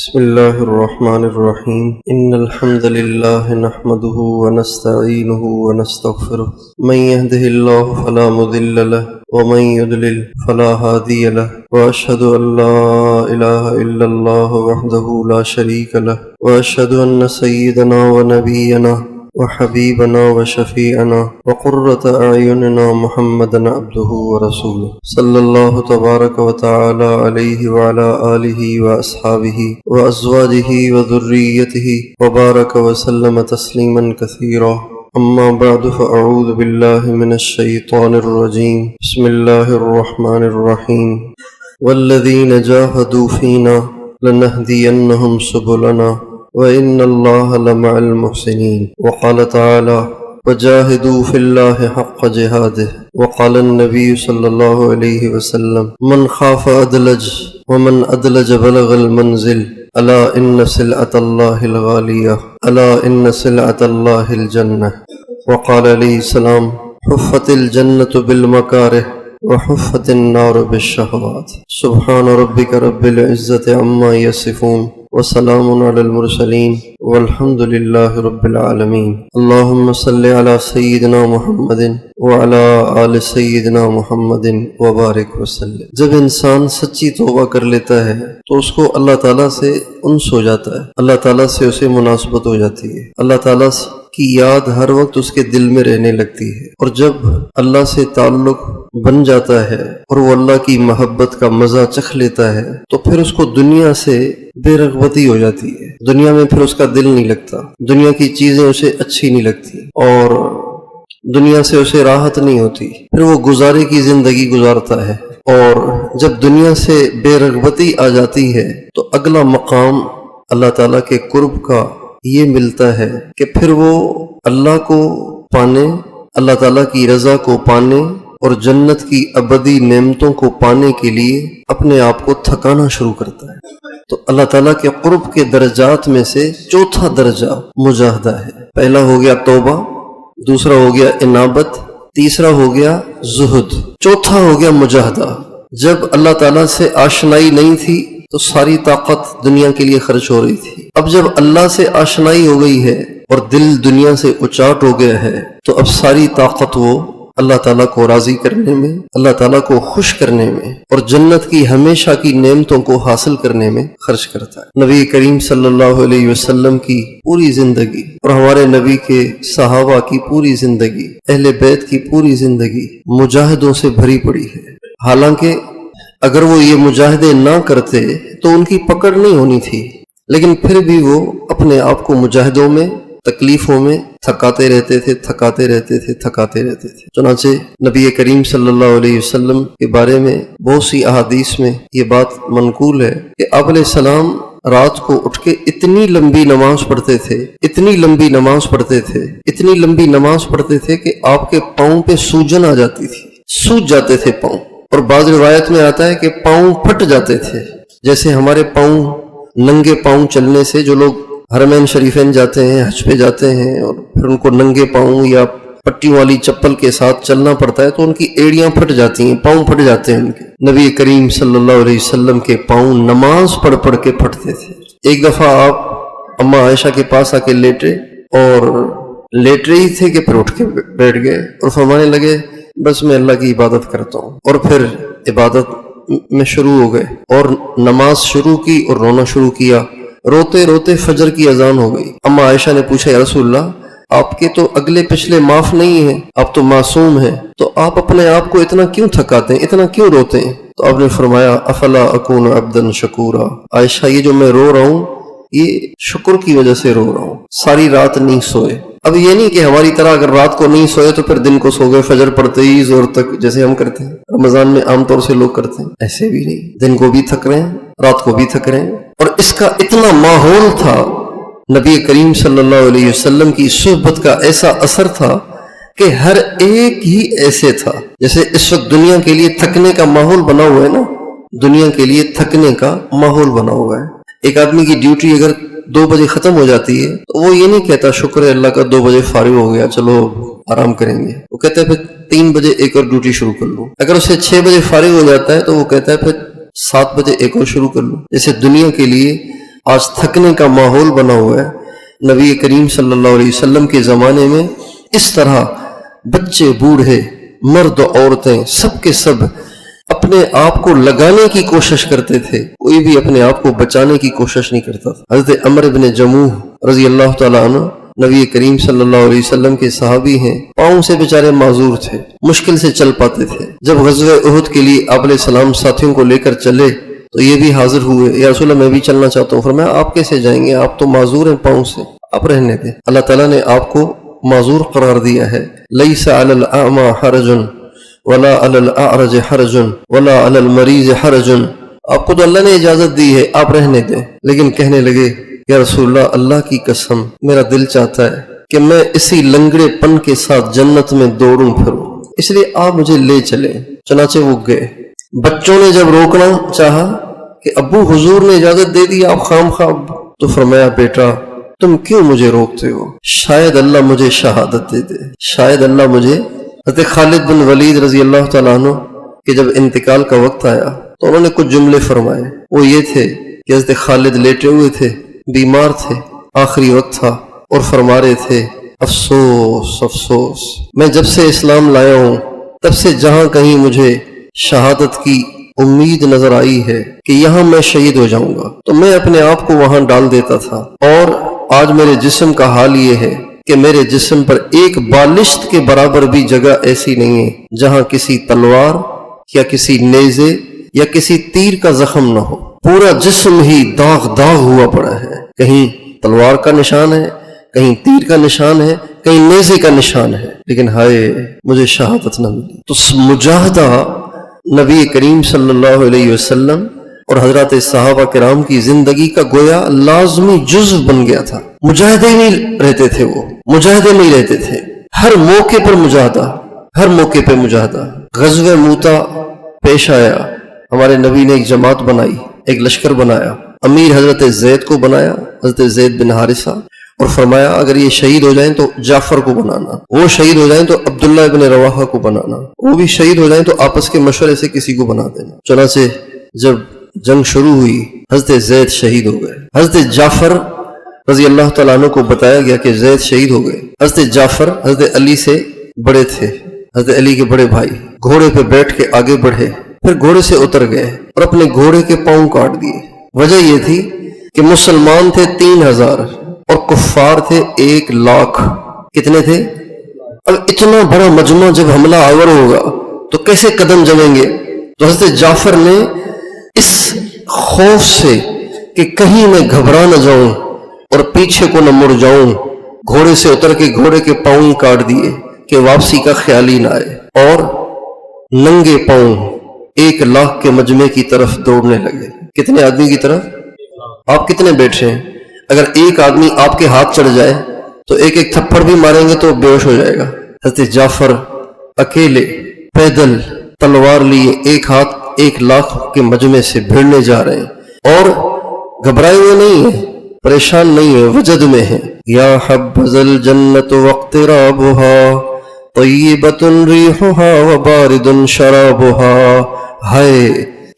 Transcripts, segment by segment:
بسم الله الرحمن الرحيم إن الحمد لله نحمده ونستعينه ونستغفره من يهده الله فلا مضل له ومن يضلل فلا هادي له وأشهد أن لا إله إلا الله وحده لا شريك له وأشهد أن سيدنا ونبينا وحبيبنا وشفيعنا وقرة أعيننا محمدا عبده ورسوله صلى الله تبارك وتعالى عليه وعلى آله وأصحابه وأزواجه وذريته وبارك وسلم تسليما كثيرا أما بعد فأعوذ بالله من الشيطان الرجيم بسم الله الرحمن الرحيم والذين جاهدوا فينا لنهدينهم سبلنا وَإِنَّ اللَّهَ لَمَعَ الْمُحْسِنِينَ وقال تعالى وجاهدوا في الله حق جهاده وقال النبي صلى الله عليه وسلم من خاف أدلج ومن أدلج بلغ المنزل ألا إن سلعة الله الغالية ألا إن سلعة الله الجنة وقال عليه السلام حفت الجنة بالمكاره وحفت النار بالشهوات سبحان ربك رب العزة عما يصفون وسلام على المرسلين والحمد لله رب العالمين اللهم صل على سيدنا محمد وعلى آل سيدنا محمد وبارک وسلم۔ جب انسان سچی توبہ کر لیتا ہے تو اس کو اللہ تعالیٰ سے انس ہو جاتا ہے، اللہ تعالیٰ سے اسے مناسبت ہو جاتی ہے، اللہ تعالیٰ کی یاد ہر وقت اس کے دل میں رہنے لگتی ہے، اور جب اللہ سے تعلق بن جاتا ہے اور وہ اللہ کی محبت کا مزہ چکھ لیتا ہے تو پھر اس کو دنیا سے بے رغبتی ہو جاتی ہے، دنیا میں پھر اس کا دل نہیں لگتا، دنیا کی چیزیں اسے اچھی نہیں لگتی اور دنیا سے اسے راحت نہیں ہوتی، پھر وہ گزارے کی زندگی گزارتا ہے، اور جب دنیا سے بے رغبتی آ جاتی ہے تو اگلا مقام اللہ تعالیٰ کے قرب کا یہ ملتا ہے کہ پھر وہ اللہ کو پانے، اللہ تعالیٰ کی رضا کو پانے اور جنت کی ابدی نعمتوں کو پانے کے لیے اپنے آپ کو تھکانا شروع کرتا ہے۔ تو اللہ تعالیٰ کے قرب کے درجات میں سے چوتھا درجہ مجاہدہ ہے۔ پہلا ہو گیا توبہ، دوسرا ہو گیا انابت، تیسرا ہو گیا زہد، چوتھا ہو گیا مجاہدہ۔ جب اللہ تعالیٰ سے آشنائی نہیں تھی تو ساری طاقت دنیا کے لیے خرچ ہو رہی تھی، اب جب اللہ سے آشنائی ہو گئی ہے اور دل دنیا سے اچاٹ ہو گیا ہے تو اب ساری طاقت وہ اللہ تعالیٰ کو راضی کرنے میں، اللہ تعالیٰ کو خوش کرنے میں اور جنت کی ہمیشہ کی نعمتوں کو حاصل کرنے میں خرچ کرتا ہے۔ نبی کریم صلی اللہ علیہ وسلم کی پوری زندگی اور ہمارے نبی کے صحابہ کی پوری زندگی، اہل بیت کی پوری زندگی مجاہدوں سے بھری پڑی ہے، حالانکہ اگر وہ یہ مجاہدے نہ کرتے تو ان کی پکڑ نہیں ہونی تھی، لیکن پھر بھی وہ اپنے آپ کو مجاہدوں میں، تکلیفوں میں تھکاتے رہتے تھے۔ چنانچہ نبی کریم صلی اللہ علیہ وسلم کے بارے میں بہت سی احادیث میں یہ بات منقول ہے کہ آپ علیہ السلام رات کو اٹھ کے اتنی لمبی نماز پڑھتے تھے کہ آپ کے پاؤں پہ سوجن آ جاتی تھی، سوج جاتے تھے پاؤں، اور بعض روایت میں آتا ہے کہ پاؤں پھٹ جاتے تھے، جیسے ہمارے پاؤں ننگے پاؤں چلنے سے، جو لوگ حرمین شریفین جاتے ہیں، حج پہ جاتے ہیں اور پھر ان کو ننگے پاؤں یا پٹیوں والی چپل کے ساتھ چلنا پڑتا ہے تو ان کی ایڑیاں پھٹ جاتی ہیں، پاؤں پھٹ جاتے ہیں ان کے۔ نبی کریم صلی اللہ علیہ وسلم کے پاؤں نماز پڑھ کے پھٹتے تھے۔ ایک دفعہ آپ اما عائشہ کے پاس آ کے لیٹے، اور لیٹ رہی تھے کہ پھر اٹھ کے بیٹھ گئے اور فرمانے لگے بس میں اللہ کی عبادت کرتا ہوں، اور پھر عبادت میں شروع ہو گئے اور نماز شروع کی اور رونا شروع کیا۔ روتے روتے فجر کی اذان ہو گئی۔ اما عائشہ نے پوچھا یا رسول اللہ، آپ کے تو اگلے پچھلے معاف نہیں ہیں، آپ تو معصوم ہیں، تو آپ اپنے آپ کو اتنا کیوں تھکاتے ہیں، اتنا کیوں روتے ہیں؟ تو آپ نے فرمایا افلا اکون عبدا شکورا، عائشہ یہ جو میں رو رہا ہوں یہ شکر کی وجہ سے رو رہا ہوں، ساری رات نہیں سوئے۔ اب یہ نہیں کہ ہماری طرح اگر رات کو نہیں سوئے تو پھر دن کو سو گئے فجر پڑھتے ہی زور تک، جیسے ہم کرتے ہیں رمضان میں عام طور سے لوگ کرتے ہیں، ایسے بھی نہیں، دن کو بھی تھک رہے ہیں، رات کو بھی تھک رہے ہیں۔ اور اس کا اتنا ماحول تھا، نبی کریم صلی اللہ علیہ وسلم کی صحبت کا ایسا اثر تھا کہ ہر ایک ہی ایسے تھا جیسے اس وقت دنیا کے لیے تھکنے کا ماحول بنا ہوا ہے نا، دنیا کے لیے تھکنے کا ماحول بنا ہوا ہے۔ ایک آدمی کی ڈیوٹی اگر 2 بجے ختم ہو جاتی ہے تو وہ یہ نہیں کہتا شکر ہے اللہ کا 2 بجے فارغ ہو گیا چلو آرام کریں گے، وہ کہتا ہے پھر 3 بجے ایک اور ڈیوٹی شروع کر لوں۔ اگر اسے 6 بجے فارغ ہو جاتا ہے تو وہ کہتا ہے پھر 7 بجے ایک اور شروع کر لوں۔ جیسے دنیا کے لیے آج تھکنے کا ماحول بنا ہوا ہے. نبی کریم صلی اللہ علیہ وسلم کے زمانے میں اس طرح بچے بوڑھے مرد عورتیں سب کے سب اپنے آپ کو لگانے کی کوشش کرتے تھے، کوئی بھی اپنے آپ کو بچانے کی کوشش نہیں کرتا تھا. حضرت عمر بن جموح رضی اللہ تعالیٰ عنہ نبی کریم صلی اللہ علیہ وسلم کے صحابی ہیں، پاؤں سے بیچارے معذور تھے، مشکل سے چل پاتے تھے. جب غزوہ احد کے لیے آپ علیہ السلام ساتھیوں کو لے کر چلے تو یہ بھی حاضر ہوئے، یا رسول اللہ میں بھی چلنا چاہتا ہوں. فرمایا آپ کیسے جائیں گے، آپ تو معذور ہیں پاؤں سے، آپ رہنے دیں. اللہ تعالیٰ نے آپ کو معذور قرار دیا ہے. لیس علی الاعمى حرج ولا علی الاعرج حرج ولا علی المریض حرج. آپ کو تو اللہ نے اجازت دی ہے، آپ رہنے دیں. لیکن کہنے لگے یا رسول اللہ، اللہ کی قسم میرا دل چاہتا ہے کہ میں اسی لنگڑے پن کے ساتھ جنت میں دوڑوں پھروں، اس لیے آپ مجھے لے چلیں. چنانچہ وہ گئے. بچوں نے جب روکنا چاہا کہ ابو حضور نے اجازت دے دی، آپ خام خواب، تو فرمایا بیٹا تم کیوں مجھے روکتے ہو، شاید اللہ مجھے شہادت دے دے، شاید اللہ مجھے. حضرت خالد بن ولید رضی اللہ تعالیٰ عنہ کہ جب انتقال کا وقت آیا تو انہوں نے کچھ جملے فرمائے. وہ یہ تھے کہ حضرت خالد لیٹے ہوئے تھے، بیمار تھے، آخری وقت تھا، اور فرما رہے تھے افسوس افسوس، میں جب سے اسلام لایا ہوں تب سے جہاں کہیں مجھے شہادت کی امید نظر آئی ہے کہ یہاں میں شہید ہو جاؤں گا تو میں اپنے آپ کو وہاں ڈال دیتا تھا، اور آج میرے جسم کا حال یہ ہے کہ میرے جسم پر ایک بالشت کے برابر بھی جگہ ایسی نہیں ہے جہاں کسی تلوار یا کسی نیزے یا کسی تیر کا زخم نہ ہو. پورا جسم ہی داغ داغ ہوا پڑا ہے، کہیں تلوار کا نشان ہے، کہیں تیر کا نشان ہے، کہیں نیزے کا نشان ہے، لیکن ہائے مجھے شہادت نہ ملی. تو مجاہدہ نبی کریم صلی اللہ علیہ وسلم اور حضرات صحابہ کرام کی زندگی کا گویا لازمی جزو بن گیا تھا. مجاہدے نہیں رہتے تھے، وہ مجاہدے نہیں رہتے تھے، ہر موقع پر مجاہدہ، ہر موقع پہ مجاہدہ. غزوہ موتا پیش آیا، ہمارے نبی نے ایک جماعت بنائی، ایک لشکر بنایا، امیر حضرت زید کو بنایا، حضرت زید بن حارثہ، اور فرمایا اگر یہ شہید ہو جائیں تو جعفر کو بنانا، وہ شہید ہو جائیں تو عبداللہ ابن رواحہ کو بنانا، وہ بھی شہید ہو جائیں تو آپس کے مشورے سے کسی کو بنا دینا. چنانچہ جب جنگ شروع ہوئی حضرت زید شہید ہو گئے. حضرت جعفر رضی اللہ تعالیٰ عنہ کو بتایا گیا کہ زید شہید ہو گئے. حضرت جعفر حضرت علی سے بڑے تھے، حضرت علی کے بڑے بھائی، گھوڑے پہ بیٹھ کے آگے بڑھے، پھر گھوڑے سے اتر گئے اور اپنے گھوڑے کے پاؤں کاٹ دیے. وجہ یہ تھی کہ مسلمان تھے 3000 اور کفار تھے 1,00,000. کتنے تھے؟ اب اتنا بڑا مجمع جب حملہ آور ہوگا تو کیسے قدم جمیں گے؟ تو حضرت جعفر نے اس خوف سے کہ کہیں میں گھبرا نہ جاؤں اور پیچھے کو نہ مڑ جاؤں، گھوڑے سے اتر کے گھوڑے کے پاؤں کاٹ دیے کہ واپسی کا خیال ہی نہ آئے، اور ننگے پاؤں 1,00,000 کے مجمع کی طرف دوڑنے لگے. کتنے آدمی کی طرف؟ آپ کتنے بیٹھے ہیں؟ اگر ایک آدمی آپ کے ہاتھ چڑھ جائے تو ایک ایک تھپڑ بھی ماریں گے تو بے ہوش ہو جائے گا. حضرت جعفر اکیلے پیدل تلوار لیے ایک ہاتھ 1,00,000 کے مجمع سے بھیڑنے جا رہے ہیں، اور گھبرائے ہوئے نہیں ہیں، پریشان نہیں ہیں، وجد میں ہیں. یا حبذا الجنت واقترابها طیبۃ ریحها وبارد شرابها. ہائے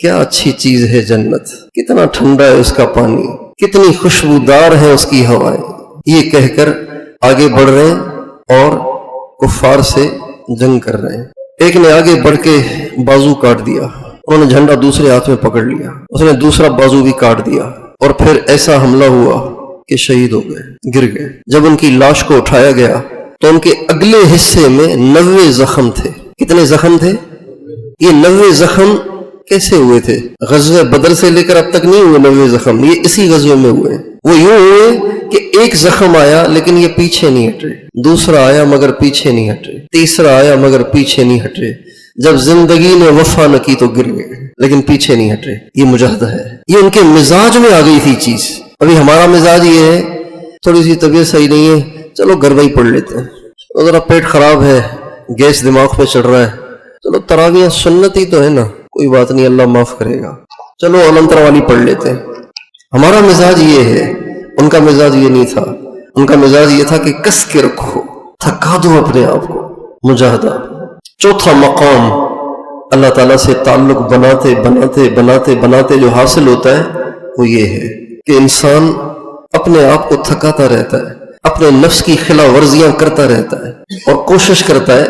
کیا اچھی چیز ہے جنت، کتنا ٹھنڈا ہے اس کا پانی، کتنی خوشبودار ہے اس کی ہوائیں. یہ کہہ کر آگے بڑھ رہے ہیں اور کفار سے جنگ کر رہے ہیں. ایک نے آگے بڑھ کے بازو کاٹ دیا، انہوں نے جھنڈا دوسرے ہاتھ میں پکڑ لیا، اس نے دوسرا بازو بھی کاٹ دیا، اور پھر ایسا حملہ ہوا کہ شہید ہو گئے، گر گئے. جب ان کی لاش کو اٹھایا گیا تو ان کے اگلے حصے میں 90 زخم تھے. کتنے زخم تھے؟ یہ 90 زخم کیسے ہوئے تھے؟ غزوہ بدر سے لے کر اب تک نہیں ہوئے 90 زخم، یہ اسی غزوے میں ہوئے. وہ یوں ہوئے کہ ایک زخم آیا لیکن یہ پیچھے نہیں ہٹے، دوسرا آیا مگر پیچھے نہیں ہٹے، تیسرا آیا مگر پیچھے نہیں ہٹے. جب زندگی نے وفا نہ کی تو گر گئے لیکن پیچھے نہیں ہٹے. یہ مجاہدہ ہے، یہ ان کے مزاج میں آ گئی تھی چیز. ابھی ہمارا مزاج یہ ہے تھوڑی سی طبیعت صحیح نہیں ہے، چلو گربہ ہی پڑھ لیتے ہیں، ذرا پیٹ خراب ہے، گیس دماغ پہ چڑھ رہا ہے، چلو تراویح سنت ہی تو ہے نا، کوئی بات نہیں اللہ معاف کرے گا، چلو علمتر والی پڑھ لیتے ہیں. ہمارا مزاج یہ ہے، ان کا مزاج یہ نہیں تھا. ان کا مزاج یہ تھا کہ کس کے رکھو، تھکا دو اپنے آپ کو. مجاہدہ. چوتھا مقام اللہ تعالیٰ سے تعلق بناتے بناتے بناتے بناتے جو حاصل ہوتا ہے وہ یہ ہے کہ انسان اپنے آپ کو تھکاتا رہتا ہے، اپنے نفس کی خلاف ورزیاں کرتا رہتا ہے اور کوشش کرتا ہے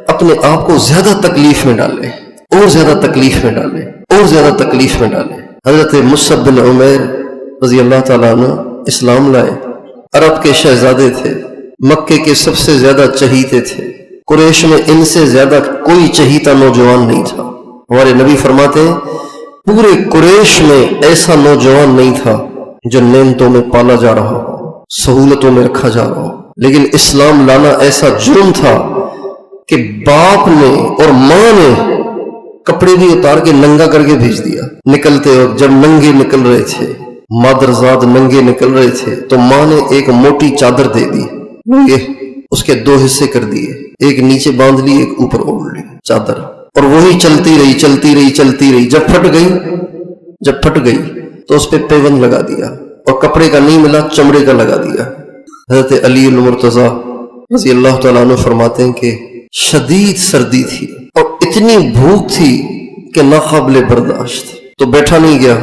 اپنے آپ کو زیادہ تکلیف میں ڈالے، اور زیادہ تکلیف میں ڈالے، اور زیادہ تکلیف میں ڈالے۔ حضرت مصعب بن عمیر رضی اللہ تعالیٰ عنہ اسلام لائے، عرب کے شہزادے تھے، مکے کے سب سے زیادہ چہیتے تھے، قریش میں ان سے زیادہ کوئی چہیتا نوجوان نہیں تھا۔ ہمارے نبی فرماتے ہیں پورے قریش میں ایسا نوجوان نہیں تھا جو نعمتوں میں پالا جا رہا ہو، سہولتوں میں رکھا جا رہا ہو، لیکن اسلام لانا ایسا جرم تھا کہ باپ نے اور ماں نے کپڑے بھی اتار کے ننگا کر کے بھیج دیا۔ نکلتے وقت جب ننگے نکل رہے تھے، مادرزاد ننگے نکل رہے تھے، تو ماں نے ایک موٹی چادر دے دی، یہ اس کے 2 حصے کر دیے، ایک نیچے باندھ لی، ایک اوپر اوڑھ لی چادر، اور وہی چلتی رہی چلتی رہی چلتی رہی، جب پھٹ گئی تو اس پہ پیوند لگا دیا، اور کپڑے کا نہیں ملا، چمڑے کا لگا دیا۔ حضرت علی المرتضیٰ رضی اللہ تعالیٰ عنہ فرماتے ہیں کہ شدید سردی تھی اور اتنی بھوک تھی کہ ناقابل برداشت، تو بیٹھا نہیں گیا،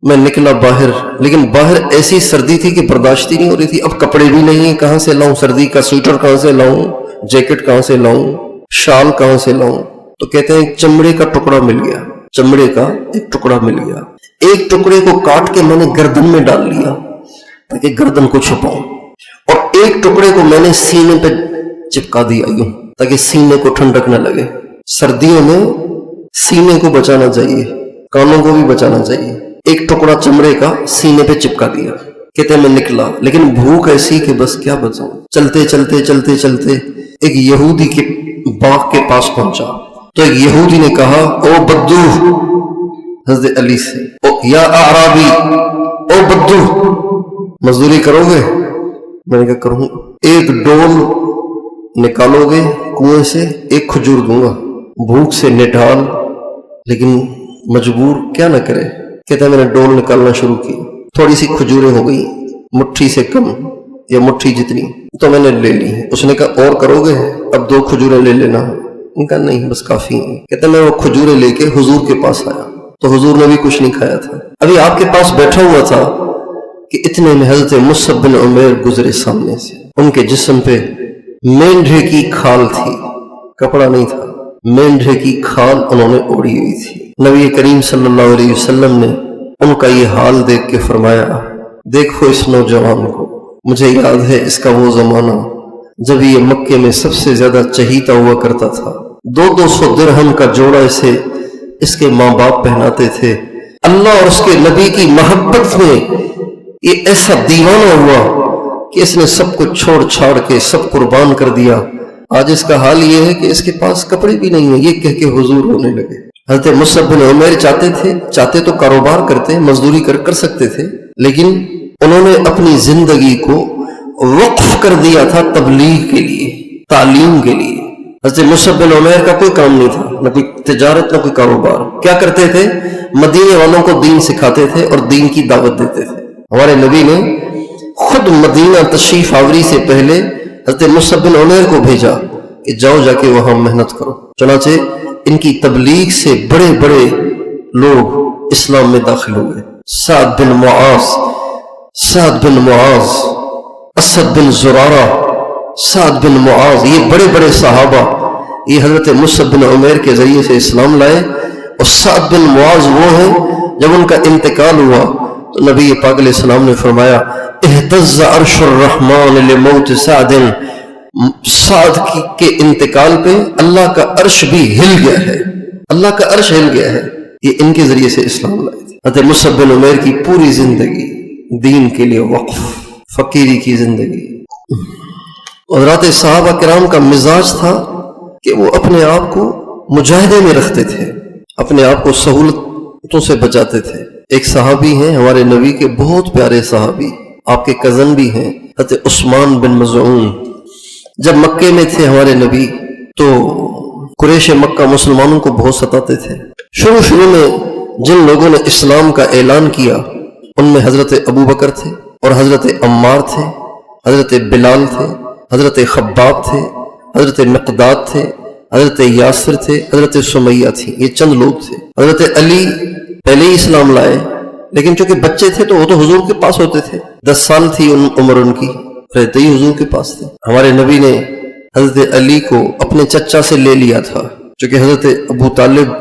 میں نکلا باہر، لیکن باہر ایسی سردی تھی کہ برداشت ہی نہیں ہو رہی تھی۔ اب کپڑے بھی نہیں ہیں، کہاں سے لاؤں سردی کا سویٹر، کہاں سے لاؤں جیکٹ، کہاں سے لاؤں شال، کہاں سے لاؤں؟ تو کہتے ہیں ایک چمڑے کا ٹکڑا مل گیا، چمڑے کا ایک ٹکڑا مل گیا، ایک ٹکڑے کو کاٹ کے میں نے گردن میں ڈال لیا تاکہ گردن کو چھپاؤں، اور ایک ٹکڑے کو میں نے سینے پہ چپکا دیا یوں تاکہ سینے کو ٹھنڈک نہ لگے۔ سردیوں میں سینے کو بچانا چاہیے، کانوں کو بھی بچانا چاہیے۔ ایک ٹکڑا چمڑے کا سینے پہ چپکا دیا، کہتے میں نکلا، لیکن بھوک ایسی کہ بس کیا بتاؤں۔ چلتے چلتے چلتے چلتے ایک یہودی کے باغ کے پاس پہنچا، تو ایک یہودی نے کہا او بدو، حضرت علی سے، او یا اعرابی، او بدو مزدوری کرو گے؟ میں نے کہا کروں۔ ایک ڈول نکالو گے کنویں سے، ایک کھجور دوں گا۔ بھوک سے نڈال لیکن مجبور، کیا نہ کرے۔ کہتا ہے میں نے ڈول نکالنا شروع کی، تھوڑی سی کھجوریں ہو گئی، مٹھی سے کم یا مٹھی جتنی، تو میں نے لے لی۔ اس نے کہا اور کرو گے؟ اب 2 کھجوریں لے لینا۔ ان کا نہیں، بس کافی ہیں۔ کہتا میں وہ کھجوریں لے کے حضور کے پاس آیا تو حضور نے بھی کچھ نہیں کھایا تھا، ابھی آپ کے پاس بیٹھا ہوا تھا کہ اتنے میں حضرت مصعب بن عمیر گزرے سامنے سے۔ ان کے جسم پہ مینڈھے کی کھال تھی، کپڑا نہیں تھا، مینڈھے کی کھال انہوں نے اوڑھی ہوئی تھی۔ نبی کریم صلی اللہ علیہ وسلم نے ان کا یہ حال دیکھ کے فرمایا دیکھو اس نوجوان کو، مجھے یاد ہے اس کا وہ زمانہ جب یہ مکے میں سب سے زیادہ چہیتا ہوا کرتا تھا، 200 درہم کا جوڑا اسے اس کے ماں باپ پہناتے تھے۔ اللہ اور اس کے نبی کی محبت میں یہ ایسا دیوانہ ہوا کہ اس نے سب کچھ چھوڑ چھاڑ کے سب قربان کر دیا۔ آج اس کا حال یہ ہے کہ اس کے پاس کپڑے بھی نہیں ہیں، یہ کہہ کے حضور رونے لگے۔ حضرت مصعب بن عمیر چاہتے تو کاروبار کرتے، مزدوری کر سکتے تھے، لیکن انہوں نے اپنی زندگی کو وقف کر دیا تھا تبلیغ کے لیے، تعلیم کے لیے۔ حضرت مصعب بن عمیر کا کوئی کام نہیں تھا، نہ کوئی تجارت نہ کوئی کاروبار۔ کیا کرتے تھے؟ مدینے والوں کو دین سکھاتے تھے اور دین کی دعوت دیتے تھے۔ ہمارے نبی نے خود مدینہ تشریف آوری سے پہلے حضرت مصعب بن عمیر کو بھیجا کہ جاؤ جا کے وہاں محنت کرو۔ چنانچہ ان کی تبلیغ سے بڑے بڑے لوگ اسلام میں داخل ہوئے، سعد بن معاذ، اسد بن زرارہ، سعد بن معاذ، یہ بڑے بڑے صحابہ یہ حضرت مصعب بن عمیر کے ذریعے سے اسلام لائے۔ اور سعد بن معاذ وہ ہیں جب ان کا انتقال ہوا تو نبی پاک علیہ السلام نے فرمایا اہتز عرش الرحمن لموت سعد، سعد کے انتقال پہ اللہ کا عرش بھی ہل گیا ہے، اللہ کا عرش ہل گیا ہے۔ یہ ان کے ذریعے سے اسلام لائے تھے۔ حضرت مصعب بن عمیر کی پوری زندگی دین کے لیے وقف، فقیری کی زندگی۔ حضرات صحابہ کرام کا مزاج تھا کہ وہ اپنے آپ کو مجاہدے میں رکھتے تھے، اپنے آپ کو سہولتوں سے بچاتے تھے۔ ایک صحابی ہیں ہمارے نبی کے بہت پیارے صحابی، آپ کے کزن بھی ہیں، حضرت عثمان بن مظعون۔ جب مکے میں تھے ہمارے نبی تو قریش مکہ مسلمانوں کو بہت ستاتے تھے۔ شروع میں جن لوگوں نے اسلام کا اعلان کیا ان میں حضرت ابو بکر تھے اور حضرت عمار تھے، حضرت بلال تھے، حضرت خباب تھے، حضرت مقداد تھے، حضرت یاسر تھے، حضرت سمیہ تھی، یہ چند لوگ تھے۔ حضرت علی پہلے ہی اسلام لائے لیکن چونکہ بچے تھے تو وہ تو حضور کے پاس ہوتے تھے، 10 سال تھی عمر ان کی، رہتے ہی حضور کے پاس تھے۔ ہمارے نبی نے حضرت علی کو اپنے چچا سے لے لیا تھا، چونکہ حضرت ابو طالب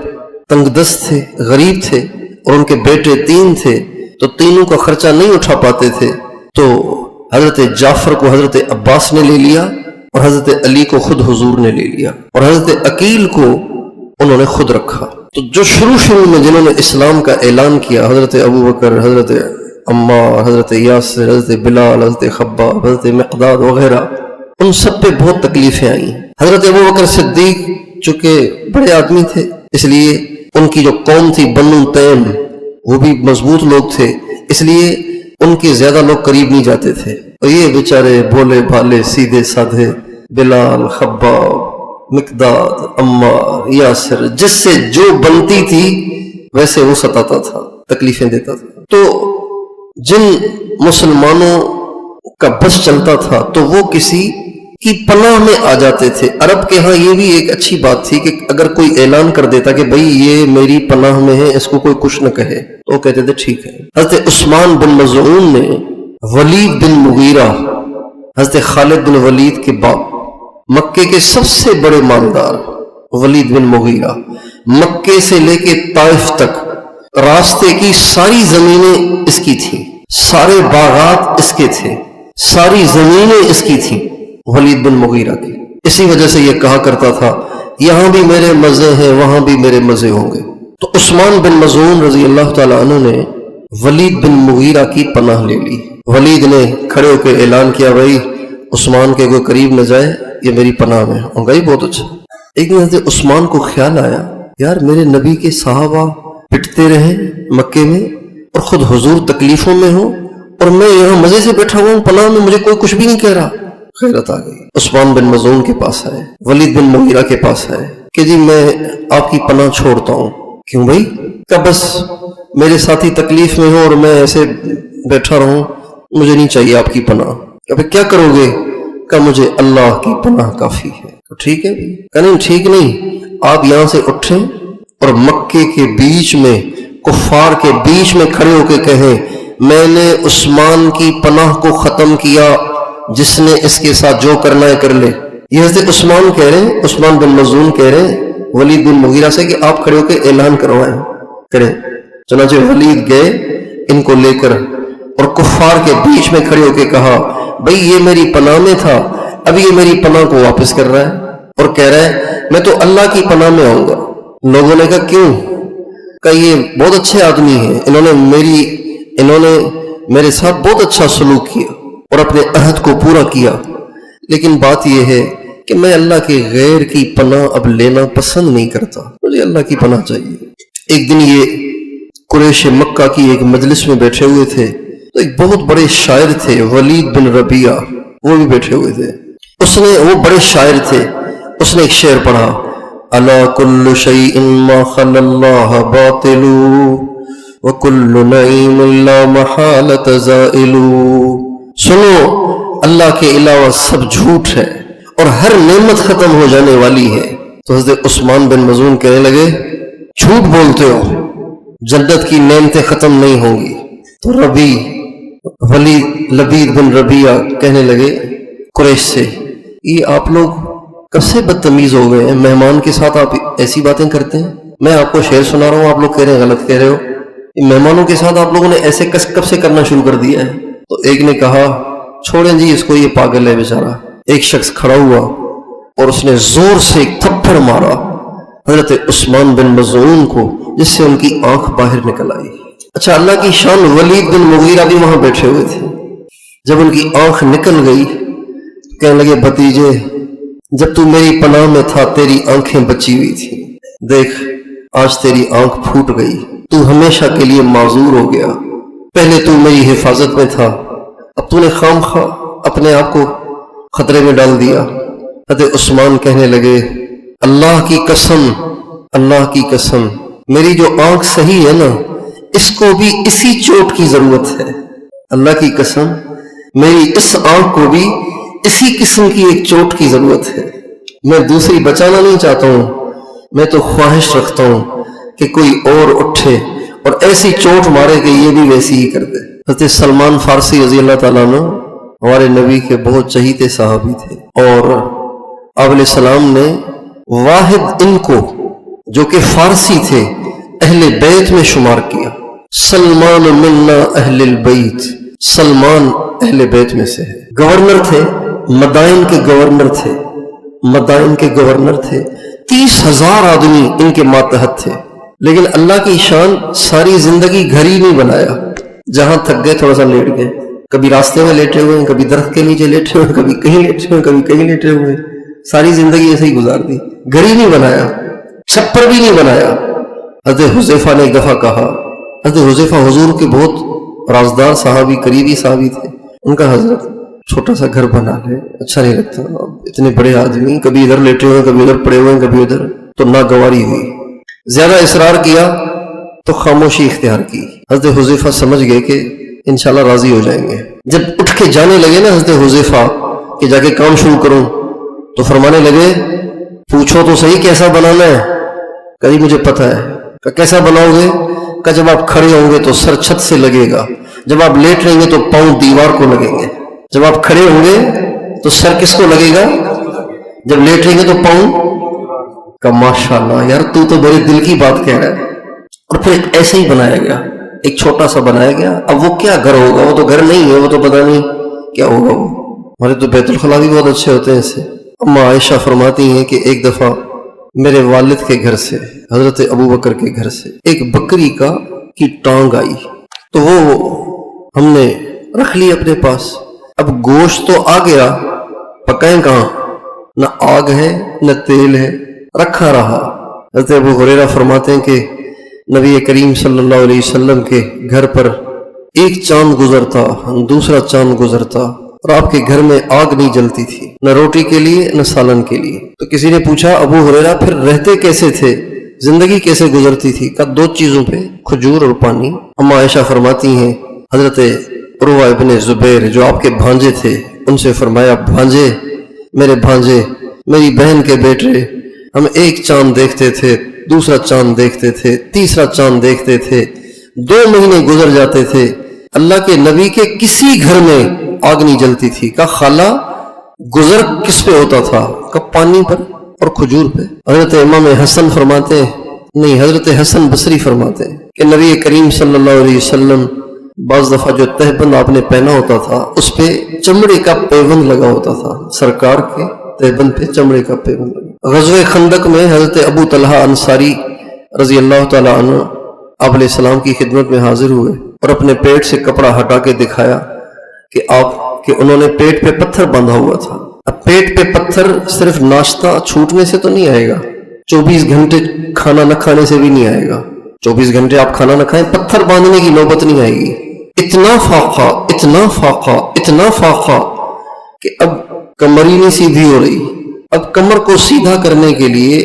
تنگ دست تھے، غریب تھے، اور ان کے بیٹے 3 تھے، تو تینوں کا خرچہ نہیں اٹھا پاتے تھے، تو حضرت جعفر کو حضرت عباس نے لے لیا، اور حضرت علی کو خود حضور نے لے لیا، اور حضرت عقیل کو انہوں نے خود رکھا۔ تو جو شروع میں جنہوں نے اسلام کا اعلان کیا، حضرت ابو بکر، حضرت عمار، حضرت یاسر، حضرت بلال، حضرت خباب، حضرت مقداد وغیرہ، ان سب پہ بہت تکلیفیں آئیں۔ حضرت ابو بکر صدیق چونکہ بڑے آدمی تھے، اس لیے ان کی جو قوم تھی بنو تیم، وہ بھی مضبوط لوگ تھے، اس لیے ان کے زیادہ لوگ قریب نہیں جاتے تھے، اور یہ بیچارے بولے بھالے سیدھے سادھے بلال، خباب، مقداد، عمار، یاسر، جس سے جو بنتی تھی ویسے وہ ستاتا تھا، تکلیفیں دیتا تھا۔ تو جن مسلمانوں کا بس چلتا تھا تو وہ کسی کی پناہ میں آ جاتے تھے۔ عرب کے ہاں یہ بھی ایک اچھی بات تھی کہ اگر کوئی اعلان کر دیتا کہ بھئی یہ میری پناہ میں ہے، اس کو کوئی کچھ نہ کہے، تو وہ کہتے تھے ٹھیک ہے۔ حضرت عثمان بن مظعون نے ولید بن مغیرہ، حضرت خالد بن ولید کے باپ، مکے کے سب سے بڑے مالدار ولید بن مغیرہ، مکے سے لے کے طائف تک راستے کی ساری زمینیں اس کی تھیں، سارے باغات اس کے تھے، ساری زمینیں اس کی تھیں ولید بن مغیرہ کی۔ اسی وجہ سے یہ کہا کرتا تھا یہاں بھی میرے مزے ہیں، وہاں بھی میرے مزے ہوں گے۔ تو عثمان بن مظعون رضی اللہ تعالیٰ عنہ نے ولید بن مغیرہ کی پناہ لے لی۔ ولید نے کھڑے ہو کے اعلان کیا بھائی عثمان کے کوئی قریب نہ جائے، یہ میری پناہ میں۔ ان کا ہی بہت اچھا۔ ایک دن حضرت عثمان کو خیال آیا یار میرے نبی کے صحابہ پٹتے رہے مکے میں اور خود حضور تکلیفوں میں ہوں، اور میں یہاں مزے سے بیٹھا ہوں پناہ میں، مجھے کوئی کچھ بھی نہیں کہہ رہا۔ غیرت آ گئی، عثمان بن مظعون کے پاس آئے، ولید بن مغیرہ کے پاس آئے کہ جی میں آپ کی پناہ چھوڑتا ہوں۔ کیوں بھائی؟ کہ بس میرے ساتھی تکلیف میں ہوں اور میں ایسے بیٹھا رہوں، مجھے نہیں چاہیے آپ کی پناہ۔ کہ کیا کرو گے؟ کہ مجھے اللہ کی پناہ کافی ہے۔ ٹھیک ہے کہ نہیں؟ ٹھیک نہیں، آپ یہاں سے اٹھیں اور مکے کے بیچ میں، کفار کے بیچ میں کھڑے ہو کے کہیں میں نے عثمان کی پناہ کو ختم کیا، جس نے اس کے ساتھ جو کرنا ہے کر لے۔ یہ حضرت عثمان کہہ رہے ہیں، عثمان بن مظعون کہہ رہے ہیں ولید بن مغیرہ سے کہ آپ کھڑے ہو کے اعلان کروائیں کریں۔ چنانچہ ولید گئے ان کو لے کر اور کفار کے بیچ میں کھڑے ہو کے کہا بھئی یہ میری پناہ میں تھا، اب یہ میری پناہ کو واپس کر رہا ہے اور کہہ رہا ہے میں تو اللہ کی پناہ میں آؤں گا۔ لوگوں نے کہا کیوں؟ کہ یہ بہت اچھے آدمی ہیں، انہوں نے میرے ساتھ بہت اچھا سلوک کیا اور اپنے عہد کو پورا کیا، لیکن بات یہ ہے کہ میں اللہ کے غیر کی پناہ اب لینا پسند نہیں کرتا، مجھے اللہ کی پناہ چاہیے۔ ایک دن یہ قریش مکہ کی ایک مجلس میں بیٹھے ہوئے تھے، تو ایک بہت بڑے شاعر تھے ولید بن ربیعہ، وہ بھی بیٹھے ہوئے تھے۔ وہ بڑے شاعر تھے، اس نے ایک شعر پڑھا الا کل شیء ما خلا اللہ باطل وکل نعیم لا محالۃ زائل۔ سنو اللہ کے علاوہ سب جھوٹ ہے اور ہر نعمت ختم ہو جانے والی ہے۔ تو حضرت عثمان بن مظعون کہنے لگے جھوٹ بولتے ہو، جنت کی نعمتیں ختم نہیں ہوں گی۔ تو لبید بن ربیعہ کہنے لگے قریش سے یہ آپ لوگ کب سے بدتمیز ہو گئے ہیں، مہمان کے ساتھ آپ ایسی باتیں کرتے ہیں؟ میں آپ کو شعر سنا رہا ہوں، آپ لوگ کہہ رہے ہیں غلط کہہ رہے ہو، مہمانوں کے ساتھ آپ لوگوں نے ایسے کب سے کرنا شروع کر دیا ہے؟ تو ایک نے کہا چھوڑیں جی اس کو، یہ پاگل ہے بیچارہ۔ ایک شخص کھڑا ہوا اور اس نے زور سے ایک تھپڑ مارا حضرت عثمان بن مظعون کو، جس سے ان کی آنکھ باہر نکل آئی۔ اچھا اللہ کی شان، ولید بن مغیرہ بھی وہاں بیٹھے ہوئے تھے۔ جب ان کی آنکھ نکل گئی کہنے لگے بھتیجے جب تو میری پناہ میں تھا تیری آنکھیں بچی ہوئی تھی، دیکھ آج تیری آنکھ پھوٹ گئی، تو ہمیشہ کے لیے معذور ہو گیا۔ پہلے تو میری حفاظت میں تھا، اب تو نے خام خواہ اپنے آپ کو خطرے میں ڈال دیا۔ حضرت عثمان کہنے لگے اللہ کی قسم، اللہ کی قسم، میری جو آنکھ صحیح ہے نا اس کو بھی اسی چوٹ کی ضرورت ہے۔ اللہ کی قسم میری اس آنکھ کو بھی اسی قسم کی ایک چوٹ کی ضرورت ہے۔ میں دوسری بچانا نہیں چاہتا ہوں، میں تو خواہش رکھتا ہوں کہ کوئی اور اٹھے اور ایسی چوٹ مارے کہ یہ بھی ویسی ہی کر دے۔ حضرت سلمان فارسی رضی اللہ تعالیٰ عنہ ہمارے نبی کے بہت چہیتے صحابی تھے، اور آپ علیہ السلام نے واحد ان کو جو کہ فارسی تھے اہل بیت میں شمار کیا۔ سلمان منا اہل البیت، سلمان اہل بیت میں سے ہے۔ گورنر تھے، مدائن کے گورنر تھے، مدائن کے گورنر تھے، 30,000 آدمی ان کے ماتحت تھے، لیکن اللہ کی شان ساری زندگی گھر ہی نہیں بنایا، جہاں تھک گئے تھوڑا سا لیٹ گئے، کبھی راستے میں لیٹے ہوئے ہیں، کبھی درخت کے نیچے لیٹے ہوئے ہیں، کبھی کہیں لیٹے ہوئے ہیں، کبھی کہیں لیٹے ہوئے ہیں، ساری زندگی ایسے ہی گزار دی، گھر ہی نہیں بنایا، چھپر بھی نہیں بنایا۔ حضرت حذیفہ نے ایک دفعہ کہا، حضرت حذیفہ حضور کے بہت رازدار صحابی، قریبی صحابی تھے، ان کا حضرت چھوٹا سا گھر بنا لے، اچھا نہیں لگتا، اتنے بڑے آدمی کبھی ادھر لیٹے ہوئے، کبھی ادھر پڑے ہوئے، کبھی ادھر، تو ناگواری ہوئی، زیادہ اصرار کیا تو خاموشی اختیار کی۔ حضرت حذیفہ سمجھ گئے کہ انشاءاللہ راضی ہو جائیں گے۔ جب اٹھ کے جانے لگے نا حضرت حذیفہ کہ جا کے کام شروع کروں، تو فرمانے لگے پوچھو تو صحیح کیسا بنانا ہے؟ کہا مجھے پتہ ہے۔ کہ کیسا بناؤ گے؟ کہ جب آپ کھڑے ہوں گے تو سر چھت سے لگے گا، جب آپ لیٹ رہیں گے تو پاؤں دیوار کو لگیں گے، جب آپ کھڑے ہوں گے تو سر کس کو لگے گا، جب لیٹ رہیں گے تو پاؤں کا۔ ماشاءاللہ یار تو بڑے دل کی بات کہہ رہا ہے۔ اور پھر ایسے ہی بنایا گیا، ایک چھوٹا سا بنایا گیا۔ اب وہ کیا گھر ہوگا، وہ تو گھر نہیں ہے، وہ تو پتہ نہیں کیا ہوگا۔ وہ ہمارے تو بیت الخلا بھی بہت اچھے ہوتے ہیں اسے۔ اما عائشہ فرماتی ہیں کہ ایک دفعہ میرے والد کے گھر سے، حضرت ابوبکر کے گھر سے، ایک بکری کی ٹانگ آئی، تو وہ ہم نے رکھ لی اپنے پاس۔ اب گوشت تو آ گیا، پکائیں کہاں، نہ آگ ہے نہ تیل ہے، رکھا رہا۔ حضرت ابو ہریرہ فرماتے ہیں کہ نبی کریم صلی اللہ علیہ وسلم کے گھر پر ایک چاند گزرتا، دوسرا چاند گزرتا، اور آپ کے گھر میں آگ نہیں جلتی تھی، نہ روٹی کے لیے نہ سالن کے لیے۔ تو کسی نے پوچھا ابو ہریرہ پھر رہتے کیسے تھے، زندگی کیسے گزرتی تھی؟ کہا 2 چیزوں پہ، کھجور اور پانی۔ اما عائشہ فرماتی ہیں حضرت عروہ ابن زبیر جو آپ کے بھانجے تھے، ان سے فرمایا بھانجے، میرے بھانجے، میری بہن کے بیٹے، ہم ایک چاند دیکھتے تھے، دوسرا چاند دیکھتے تھے، تیسرا چاند دیکھتے تھے، 2 مہینے گزر جاتے تھے، اللہ کے نبی کے کسی گھر میں آگ نہیں جلتی تھی۔ کہا خالہ گزر کس پہ ہوتا تھا؟ کہا پانی پر اور کھجور پہ۔ حضرت امام حسن فرماتے ہیں، نہیں حضرت حسن بصری فرماتے ہیں کہ نبی کریم صلی اللہ علیہ وسلم بعض دفعہ جو تہبند آپ نے پہنا ہوتا تھا اس پہ چمڑے کا پیوند لگا ہوتا تھا، سرکار کے تہبند پہ چمڑے کا پیوند لگا۔ غزوہ خندق میں حضرت ابو طلحہ انصاری رضی اللہ تعالی عنہ آپ علیہ السلام کی خدمت میں حاضر ہوئے اور اپنے پیٹ سے کپڑا ہٹا کے دکھایا کہ انہوں نے پیٹ پہ پتھر باندھا ہوا تھا۔ اب پیٹ پہ پتھر صرف ناشتہ چھوٹنے سے تو نہیں آئے گا، 24 گھنٹے کھانا نہ کھانے سے بھی نہیں آئے گا۔ 24 گھنٹے آپ کھانا نہ کھائیں، پتھر باندھنے کی نوبت نہیں آئے گی۔ اتنا فاقہ، اتنا فاقہ، اتنا فاقہ کہ اب کمر ہی نہیں سیدھی ہو رہی۔ اب کمر کو سیدھا کرنے کے لیے،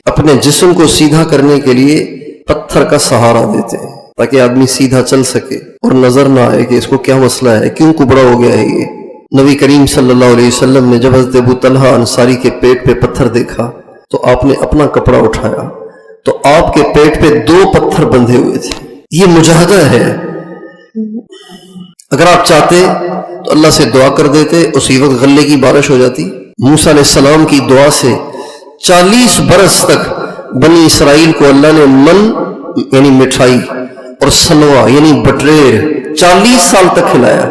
اپنے جسم کو سیدھا کرنے کے لیے پتھر کا سہارا دیتے ہیں تاکہ آدمی سیدھا چل سکے اور نظر نہ آئے کہ اس کو کیا مسئلہ ہے، کیوں کبڑا ہو گیا ہے یہ۔ نبی کریم صلی اللہ علیہ وسلم نے جب حضرت ابو طلحہ انصاری کے پیٹ پہ پتھر دیکھا تو آپ نے اپنا کپڑا اٹھایا تو آپ کے پیٹ پہ 2 پتھر بندھے ہوئے تھے۔ یہ مجاہدہ ہے۔ اگر آپ چاہتے تو اللہ سے دعا کر دیتے، اسی وقت غلے کی بارش ہو جاتی۔ موسیٰ علیہ السلام کی دعا سے 40 برس تک بنی اسرائیل کو اللہ نے من یعنی مٹھائی اور سلوہ یعنی بٹریر 40 سال تک کھلایا۔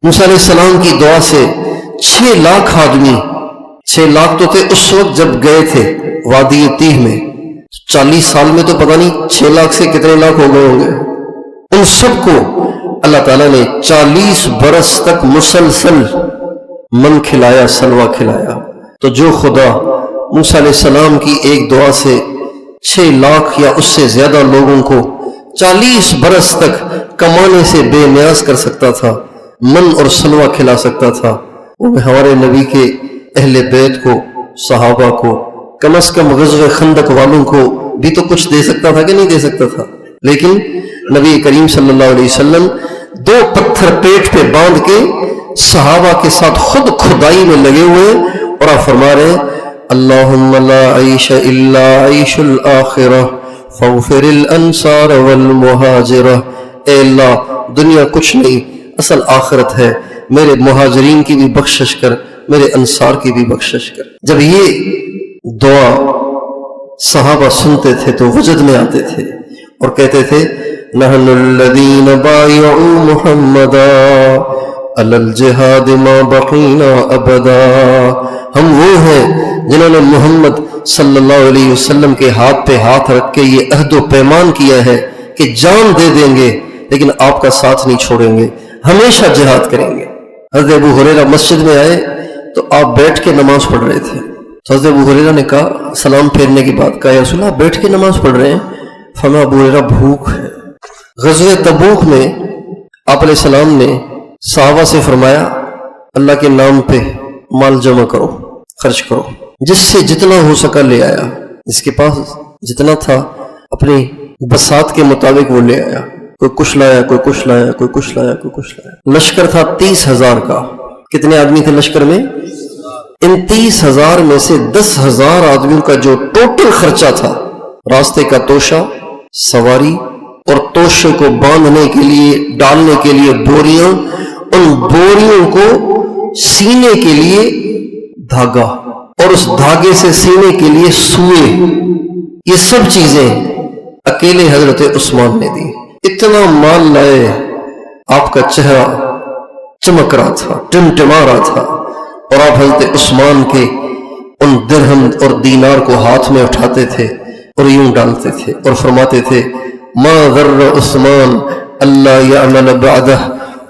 موسیٰ علیہ السلام کی دعا سے 6 لاکھ آدمی، 6 لاکھ تو تھے اس وقت جب گئے تھے وادی تیہ میں، 40 سال میں تو پتہ نہیں 6 لاکھ سے کتنے لاکھ ہو گئے ہوں گے۔ ان سب کو اللہ تعالیٰ نے 40 برس تک مسلسل من کھلایا، سلوہ کھلایا۔ تو جو خدا موسیٰ علیہ السلام کی ایک دعا سے 6 لاکھ یا اس سے زیادہ لوگوں کو 40 برس تک کمانے سے بے نیاز کر سکتا تھا، من اور سلوہ کھلا سکتا تھا، وہ ہمارے نبی کے اہل بیت کو، صحابہ کو، کم از کم غزوہ خندق والوں کو بھی تو کچھ دے سکتا تھا کہ نہیں دے سکتا تھا۔ لیکن نبی کریم صلی اللہ علیہ وسلم 2 پتھر پیٹ پہ باندھ کے صحابہ کے ساتھ خود کھدائی میں لگے ہوئے، اور آپ فرما رہے ہیں اللہم لا عیش الا عیش الآخرہ فاغفر الانصار والمہاجرہ، اے اللہ دنیا کچھ نہیں، اصل آخرت ہے، میرے مہاجرین کی بھی بخشش کر، میرے انصار کی بھی بخشش کر۔ جب یہ دعا صحابہ سنتے تھے تو وجد میں آتے تھے اور کہتے تھے نحن الذین بایعوا محمدا علی الجہاد ما بقینا ابدا، ہم وہ ہیں جنہوں نے محمد صلی اللہ علیہ وسلم کے ہاتھ پہ ہاتھ رکھ کے یہ عہد و پیمان کیا ہے کہ جان دے دیں گے لیکن آپ کا ساتھ نہیں چھوڑیں گے، ہمیشہ جہاد کریں گے۔ حضرت ابو ہریرہ مسجد میں آئے تو آپ بیٹھ کے نماز پڑھ رہے تھے، تو حضرت ابو ہریرہ نے کہا سلام پھیرنے کی بات، کہا یا رسول اللہ بیٹھ کے نماز پڑھ رہے ہیں؟ فرمایا ابو ہریرہ بھوک ہے۔ غزوہ تبوک میں آپ علیہ السلام نے صحابہ سے فرمایا اللہ کے نام پہ مال جمع کرو، خرچ کرو، جس سے جتنا ہو سکا لے آیا، جس کے پاس جتنا تھا اپنی بساط کے مطابق وہ لے آیا، کوئی کچھ لایا، کوئی کچھ لایا، کوئی کچھ لایا، کوئی کچھ لایا۔ لشکر تھا 30,000 کا، کتنے آدمی تھے لشکر میں؟ ان 30,000 میں سے 10,000 آدمیوں کا جو ٹوٹل خرچہ تھا، راستے کا توشہ، سواری اور توشے کو باندھنے کے لیے، ڈالنے کے لیے بوریاں، ان بوریوں کو سینے کے لیے دھاگا اور اس دھاگے سے سینے کے لیے سوئے، یہ سب چیزیں اکیلے حضرت عثمان نے دی۔ اتنا مال لائے، آپ کا چہرہ چمک رہا تھا، ٹمٹما رہا تھا، اور آپ حضرت عثمان کے ان درہم اور دینار کو ہاتھ میں اٹھاتے تھے اور یوں ڈالتے تھے اور فرماتے تھے ما ضر عثمان اللہ یعمل بعدہ،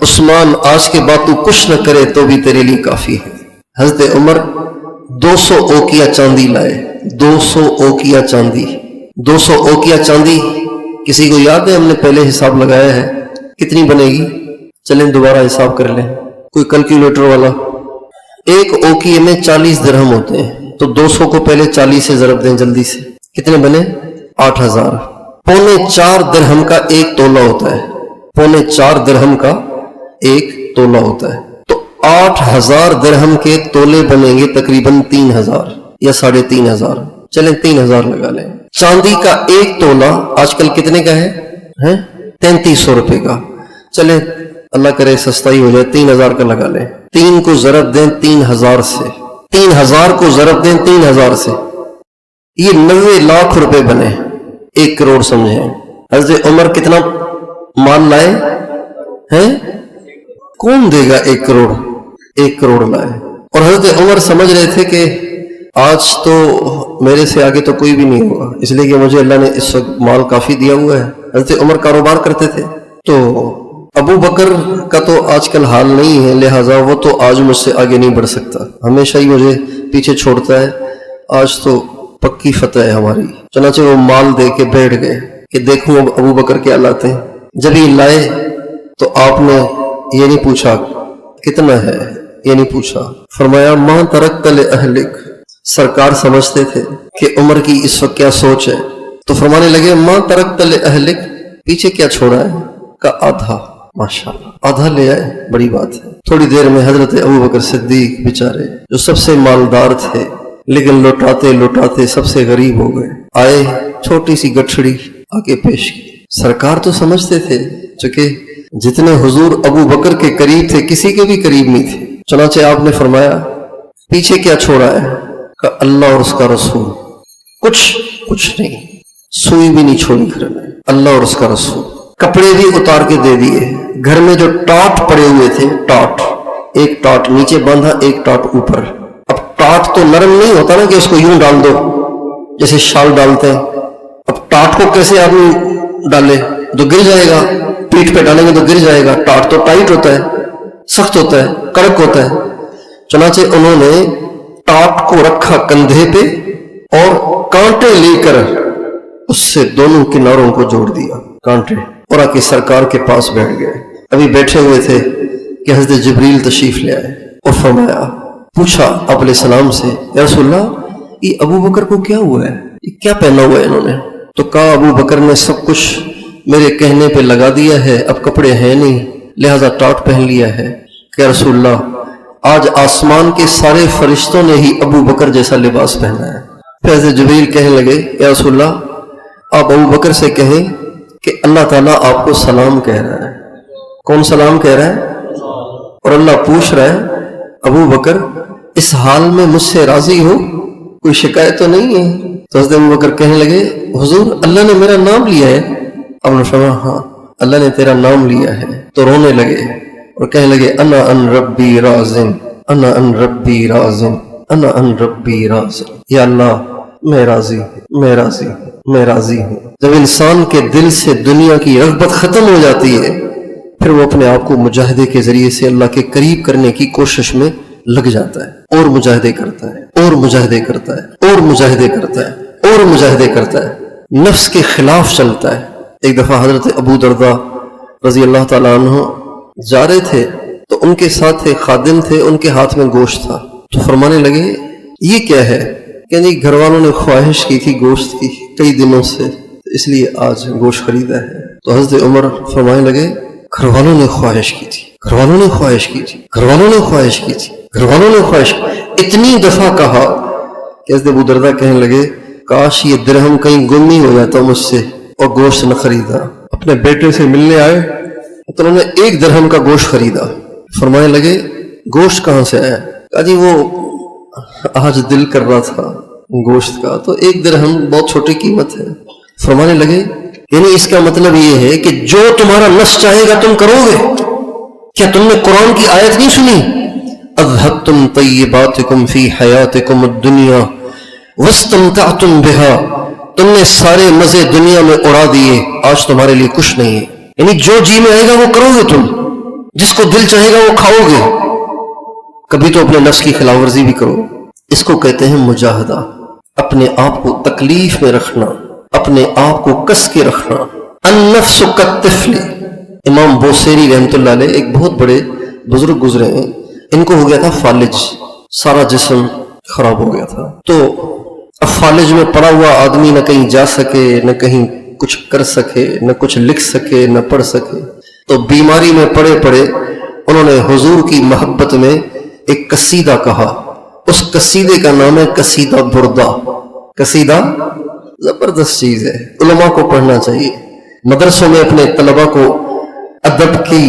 عثمان آج کے بعد تو کچھ نہ کرے تو بھی تیرے لیے کافی ہے۔ حضرت عمر 200 اوکیا چاندی لائے، 200 اوکیا چاندی، 200 اوکیا چاندی کسی کو یاد ہے؟ ہم نے پہلے حساب لگایا ہے، کتنی بنے گی؟ چلیں دوبارہ حساب کر لیں، کوئی کیلکولیٹر والا۔ ایک اوکیے میں 40 درہم ہوتے ہیں، تو 200 کو پہلے 40 سے ضرب دیں جلدی سے، کتنے بنے؟ 8,000۔ 4.25 درہم کا ایک تولہ ہوتا ہے، 4.25 درہم کا ایک تولہ ہوتا ہے، تو 8,000 درہم کے تولے بنیں گے تقریباً 3,000 یا 3,500، چلیں 3,000 لگا لیں۔ چاندی کا ایک تولہ آج کل کتنے کا ہے؟ 3,300 روپے کا، چلیں اللہ کرے سستا ہی ہو جائے، 3,000 کا لگا لیں۔ 3 کو ضرب دیں 3,000 سے، 3,000 کو ضرب دیں 3,000 سے، یہ 90 لاکھ روپے بنے، 1 کروڑ سمجھیں۔ حضرت عمر کتنا مال لائے ہیں؟ کون دے گا 1 کروڑ؟ 1 کروڑ لائے، اور حضرت عمر سمجھ رہے تھے کہ آج تو میرے سے آگے تو کوئی بھی نہیں ہوگا، اس لیے کہ مجھے اللہ نے اس وقت مال کافی دیا ہوا ہے۔ حضرت عمر کاروبار کرتے تھے، تو ابو بکر کا تو آج کل حال نہیں ہے، لہٰذا وہ تو آج مجھ سے آگے نہیں بڑھ سکتا، ہمیشہ ہی مجھے پیچھے چھوڑتا ہے، آج تو پکی فتح ہے ہماری۔ چنانچہ وہ مال دے کے بیٹھ گئے کہ دیکھوں اب ابو بکر کیا لاتے ہیں۔ جب یہ لائے تو آپ نے یہ نہیں پوچھا کتنا ہے، یہ نہیں پوچھا، فرمایا ماں ترکت لأہلک۔ سرکار سمجھتے تھے کہ عمر کی اس وقت کیا سوچ ہے، تو فرمانے لگے ماں ترکت لأہلک، پیچھے کیا چھوڑا ہے؟ کا آدھا، ماشاءاللہ آدھا لے آئے، بڑی بات ہے۔ تھوڑی دیر میں حضرت ابو بکر صدیق بیچارے جو سب سے مالدار تھے لیکن لوٹاتے لوٹاتے سب سے غریب ہو گئے، آئے چھوٹی سی گٹھڑی آگے پیش کی۔ سرکار تو سمجھتے تھے چونکہ جتنے حضور ابو بکر کے قریب تھے کسی کے بھی قریب نہیں تھے، چنانچہ آپ نے فرمایا پیچھے کیا چھوڑا ہے؟ کہ اللہ اور اس کا رسول، کچھ نہیں، سوئی بھی نہیں چھوڑی گھر میں، اللہ اور اس کا رسول۔ کپڑے بھی اتار کے دے دیے، گھر میں جو ٹاٹ پڑے ہوئے تھے، ٹاٹ، ایک ٹاٹ نیچے باندھا، ایک ٹاٹ اوپر۔ اب ٹاٹ تو نرم نہیں ہوتا نا کہ اس کو یوں ڈال دو جیسے شال ڈالتے ہیں، اب ٹاٹ کو کیسے آدمی ڈالے؟ تو گر جائے گا، پیٹھ پہ ڈالیں گے تو گر جائے گا، ٹاٹ تو ٹائٹ ہوتا ہے، سخت ہوتا ہے، کڑک ہوتا ہے۔ چنانچہ انہوں نے ٹاٹ کو رکھا کندھے پہ اور کانٹے لے کر اس سے دونوں کناروں کو جوڑ دیا، کانٹے، اور آ کے سرکار کے پاس بیٹھ گئے۔ ابھی بیٹھے ہوئے تھے کہ حضرت جبریل تشریف لے آئے اور فرمایا، پوچھا آپ علیہ السلام سے، یا رسول اللہ یہ ابو بکر کو کیا ہوا ہے، یہ کیا پہنا ہوا ہے انہوں نے؟ تو کہا ابو بکر نے سب کچھ میرے کہنے پہ لگا دیا ہے، اب کپڑے ہیں نہیں لہذا ٹاٹ پہن لیا ہے۔ کہ رسول اللہ آج آسمان کے سارے فرشتوں نے ہی ابو بکر جیسا لباس پہنا ہے۔ پھر حضرت جبریل کہنے لگے، یا رسول اللہ آپ ابو بکر سے کہیں کہ اللہ تعالیٰ آپ کو سلام کہہ رہا ہے. کون سلام کہہ رہا ہے؟ اور اللہ پوچھ رہا ہے ابو بکر اس حال میں مجھ سے راضی ہو، کوئی شکایت تو نہیں ہے؟ تو حضرت ابو بکر کہنے لگے حضور اللہ نے میرا نام لیا ہے. اب نے فرمایا ہاں اللہ نے تیرا نام لیا ہے. تو رونے لگے اور کہنے لگے انا ان ربی راضٍ، انا ان ربی راضٍ، انا ان ربی راضٍ. یا اللہ میں راضی ہوں، میں راضی ہوں، میں راضی ہوں. جب انسان کے دل سے دنیا کی رغبت ختم ہو جاتی ہے پھر وہ اپنے آپ کو مجاہدے کے ذریعے سے اللہ کے قریب کرنے کی کوشش میں لگ جاتا ہے، اور مجاہدے کرتا ہے، اور مجاہدے کرتا ہے، اور مجاہدے کرتا ہے، اور مجاہدے کرتا ہے، نفس کے خلاف چلتا ہے. ایک دفعہ حضرت ابو درداء رضی اللہ تعالیٰ عنہ جا رہے تھے تو ان کے ساتھ ایک خادم تھے، ان کے ہاتھ میں گوشت تھا. تو فرمانے لگے یہ کیا ہے؟ کہ نہیں گھر والوں نے خواہش کی تھی گوشت کی کئی دنوں سے، اس لیے آج گوشت خریدا ہے. تو حضرت عمر فرمانے لگے گھر والوں نے خواہش کی تھی، گھر والوں نے خواہش کی تھی، گھر والوں نے خواہش کی تھی، گھر والوں نے خواہش کی. اتنی دفعہ کہا کہ حضرت ابو درداء کہنے لگے کاش یہ درہم کہیں گم نہیں ہو جاتا مجھ سے اور گوشت نہ خریدا. اپنے بیٹے سے ملنے آئے تو انہوں نے 1 درہم کا گوشت خریدا. فرمانے لگے گوشت کہاں سے آیا؟ کہا جی وہ آج دل کر رہا تھا گوشت کا، تو 1 درہم بہت چھوٹی قیمت ہے. فرمانے لگے یعنی اس کا مطلب یہ ہے کہ جو تمہارا نفس چاہے گا تم کرو گے. کیا تم نے قرآن کی آیت نہیں سنی؟ اذھبتم طیباتکم فی حیاتکم الدنیا واستمتعتم بها، تم نے سارے مزے دنیا میں اڑا دیے، آج تمہارے لیے کچھ نہیں ہے. یعنی جو جی میں آئے گا وہ کرو گے، تم جس کو دل چاہے گا وہ کھاؤ گے. کبھی تو اپنے نفس کی خلاف ورزی بھی کرو. اس کو کہتے ہیں مجاہدہ، اپنے آپ کو تکلیف میں رکھنا، اپنے آپ کو کس کے رکھنا. النفس کالطفل، امام بوصیری رحمۃ اللہ علیہ ایک بہت بڑے بزرگ گزرے ہیں، ان کو ہو گیا تھا فالج، سارا جسم خراب ہو گیا تھا. تو اب فالج میں پڑا ہوا آدمی نہ کہیں جا سکے، نہ کہیں کچھ کر سکے، نہ کچھ لکھ سکے، نہ پڑھ سکے. تو بیماری میں پڑے پڑے انہوں نے حضور کی محبت میں ایک قصیدہ کہا. اس قصیدے کا نام ہے قصیدہ بردہ. قصیدہ زبردست چیز ہے، علماء کو پڑھنا چاہیے. مدرسوں میں اپنے طلباء کو ادب کی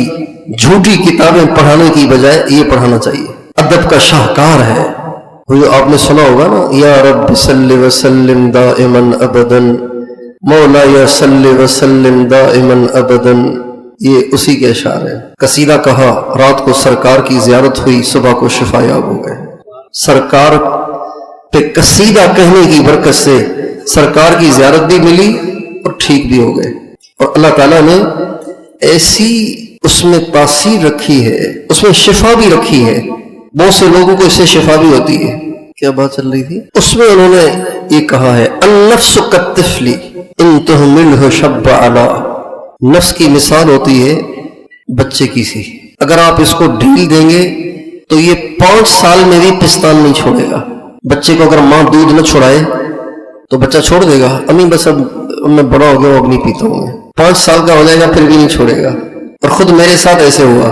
جھوٹی کتابیں پڑھانے کی بجائے یہ پڑھانا چاہیے. ادب کا شاہکار ہے. وہ آپ نے سنا ہوگا نا، یا رب صلی وسلم دائما ابدا، مولا یا صلی وسلم دائما ابدا، یہ اسی کے اشعار ہیں. قصیدہ کہا، رات کو سرکار کی زیارت ہوئی، صبح کو شفا یاب ہو گئے. سرکار پہ قصیدہ کہنے کی برکت سے سرکار کی زیارت بھی ملی اور ٹھیک بھی ہو گئے. اور اللہ تعالیٰ نے ایسی اس میں تاثیر رکھی ہے، اس میں شفا بھی رکھی ہے. بہت سے لوگوں کو اس سے شفا بھی ہوتی ہے. کیا بات چل رہی تھی؟ اس میں انہوں نے یہ کہا ہے النفس کالطفل ان تہملہ شب علی، نفس کی مثال ہوتی ہے بچے کی سی. اگر آپ اس کو ڈھیل دیں گے تو یہ 5 سال میں بھی پستان نہیں چھوڑے گا. بچے کو اگر ماں دودھ نہ چھڑائے تو بچہ چھوڑ دے گا، امی بس اب میں بڑا ہو گیا اب نہیں پیتا ہوں. 5 سال کا ہو جائے گا پھر بھی نہیں چھوڑے گا. اور خود میرے ساتھ ایسے ہوا.